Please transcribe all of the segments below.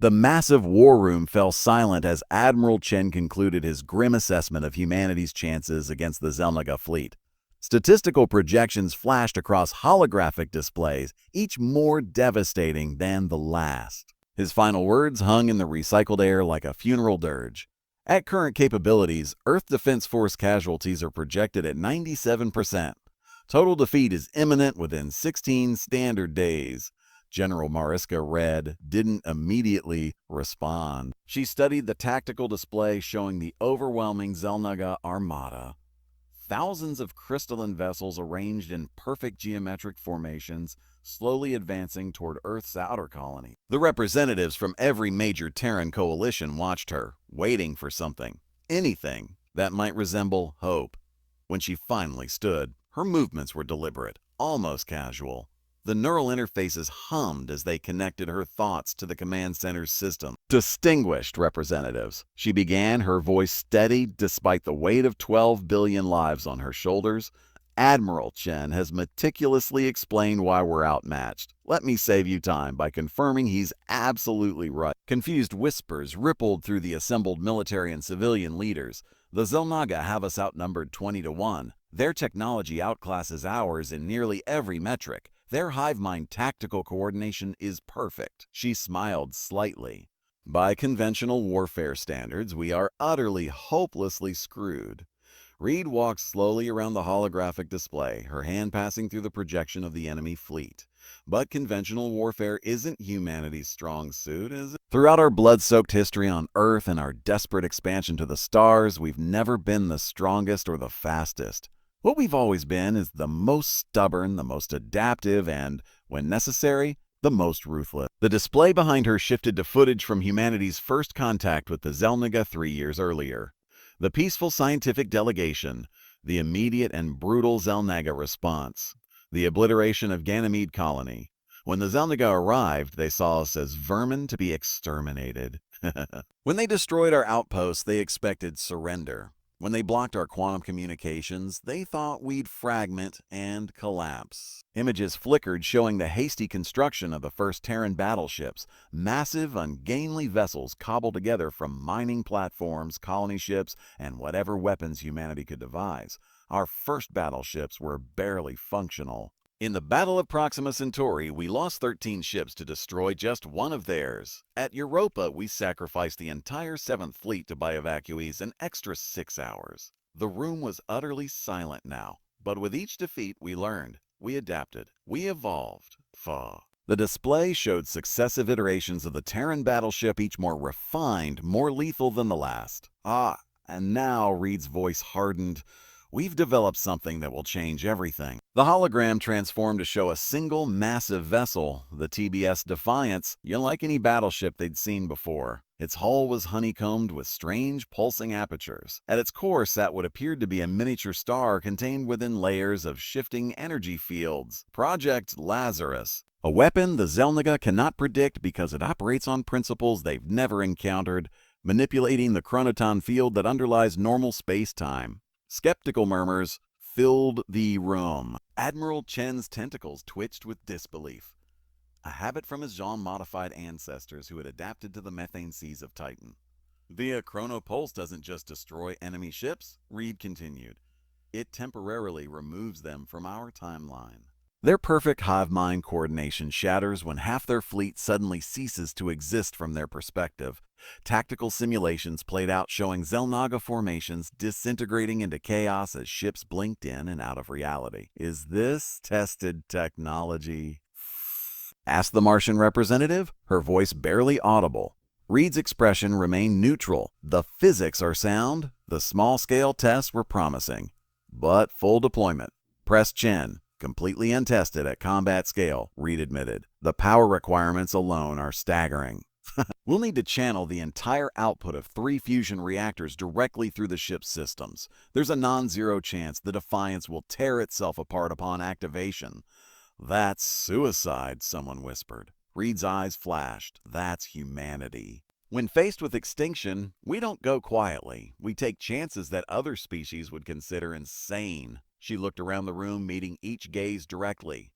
The massive war room fell silent as Admiral Chen concluded his grim assessment of humanity's chances against the Xel'naga fleet. Statistical projections flashed across holographic displays, each more devastating than the last. His final words hung in the recycled air like a funeral dirge. At current capabilities, Earth Defense Force casualties are projected at 97%. Total defeat is imminent within 16 standard days. General Mariska read, didn't immediately respond. She studied the tactical display showing the overwhelming Xel'naga armada. Thousands of crystalline vessels arranged in perfect geometric formations, slowly advancing toward Earth's outer colony. The representatives from every major Terran coalition watched her, waiting for something, anything, that might resemble hope. When she finally stood, her movements were deliberate, almost casual. The neural interfaces hummed as they connected her thoughts to the command center's system. Distinguished representatives, she began, her voice steady despite the weight of 12 billion lives on her shoulders. Admiral Chen has meticulously explained why we're outmatched. Let me save you time by confirming he's absolutely right. Confused whispers rippled through the assembled military and civilian leaders. The Xel'naga have us outnumbered 20-1. Their technology outclasses ours in nearly every metric. Their hive mind tactical coordination is perfect. She smiled slightly. By conventional warfare standards, we are utterly, hopelessly screwed. Reed walked slowly around the holographic display, her hand passing through the projection of the enemy fleet. But conventional warfare isn't humanity's strong suit, is it? Throughout our blood-soaked history on Earth and our desperate expansion to the stars, we've never been the strongest or the fastest. What we've always been is the most stubborn, the most adaptive, and, when necessary, the most ruthless. The display behind her shifted to footage from humanity's first contact with the Xel'naga 3 years earlier. The peaceful scientific delegation, the immediate and brutal Xel'naga response, the obliteration of Ganymede colony. When the Xel'naga arrived, they saw us as vermin to be exterminated. When they destroyed our outposts, they expected surrender. When they blocked our quantum communications, they thought we'd fragment and collapse. Images flickered showing the hasty construction of the first Terran battleships, massive, ungainly vessels cobbled together from mining platforms, colony ships, and whatever weapons humanity could devise. Our first battleships were barely functional. In the Battle of Proxima Centauri, we lost 13 ships to destroy just one of theirs. At Europa, we sacrificed the entire 7th Fleet to buy evacuees an extra 6 hours. The room was utterly silent now, but with each defeat we learned, we adapted, we evolved. The display showed successive iterations of the Terran battleship, each more refined, more lethal than the last. And now Reed's voice hardened. We've developed something that will change everything. The hologram transformed to show a single massive vessel, the TBS Defiance, unlike any battleship they'd seen before. Its hull was honeycombed with strange pulsing apertures. At its core sat what appeared to be a miniature star contained within layers of shifting energy fields. Project Lazarus. A weapon the Xel'naga cannot predict because it operates on principles they've never encountered, manipulating the chronoton field that underlies normal space-time. Skeptical murmurs filled the room. Admiral Chen's tentacles twitched with disbelief, a habit from his Jean-modified ancestors who had adapted to the methane seas of Titan. The chronopulse doesn't just destroy enemy ships, Reed continued. It temporarily removes them from our timeline. Their perfect hive-mind coordination shatters when half their fleet suddenly ceases to exist from their perspective. Tactical simulations played out showing Xel'naga formations disintegrating into chaos as ships blinked in and out of reality. Is this tested technology? Asked the Martian representative, her voice barely audible. Reed's expression remained neutral. The physics are sound, the small-scale tests were promising. But full deployment. Press Chen. Completely untested at combat scale, Reed admitted. The power requirements alone are staggering. We'll need to channel the entire output of 3 fusion reactors directly through the ship's systems. There's a non-zero chance the Defiance will tear itself apart upon activation. That's suicide, someone whispered. Reed's eyes flashed. That's humanity. When faced with extinction, we don't go quietly. We take chances that other species would consider insane. She looked around the room, meeting each gaze directly.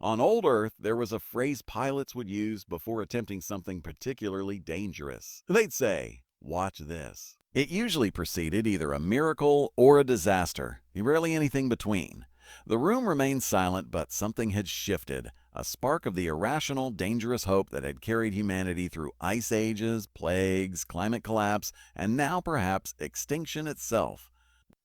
On old Earth, there was a phrase pilots would use before attempting something particularly dangerous. They'd say, "Watch this." It usually preceded either a miracle or a disaster, rarely anything between. The room remained silent, but something had shifted, a spark of the irrational, dangerous hope that had carried humanity through ice ages, plagues, climate collapse, and now perhaps extinction itself.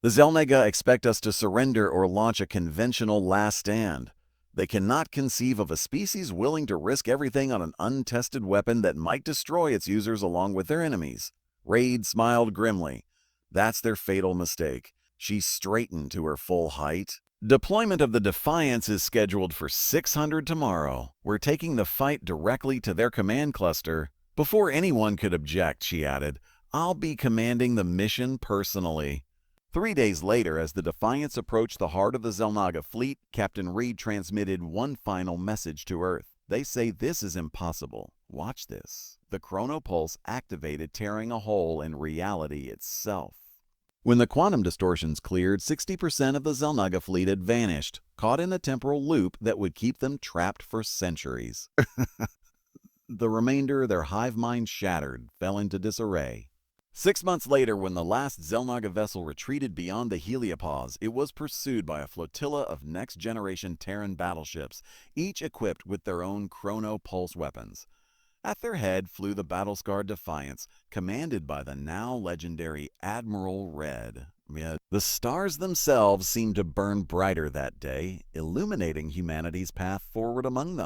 The Xel'naga expect us to surrender or launch a conventional last stand. They cannot conceive of a species willing to risk everything on an untested weapon that might destroy its users along with their enemies. Raid smiled grimly. That's their fatal mistake. She straightened to her full height. Deployment of the Defiance is scheduled for 600 tomorrow. We're taking the fight directly to their command cluster. Before anyone could object, she added, I'll be commanding the mission personally. 3 days later, as the Defiance approached the heart of the Xel'naga fleet, Captain Reed transmitted one final message to Earth. They say this is impossible. Watch this. The chronopulse activated, tearing a hole in reality itself. When the quantum distortions cleared, 60% of the Xel'naga fleet had vanished, caught in a temporal loop that would keep them trapped for centuries. The remainder, their hive mind shattered, fell into disarray. 6 months later, when the last Xel'naga vessel retreated beyond the heliopause, it was pursued by a flotilla of next-generation Terran battleships, each equipped with their own chrono-pulse weapons. At their head flew the battle-scarred Defiance, commanded by the now legendary Admiral Red. Yet the stars themselves seemed to burn brighter that day, illuminating humanity's path forward among them.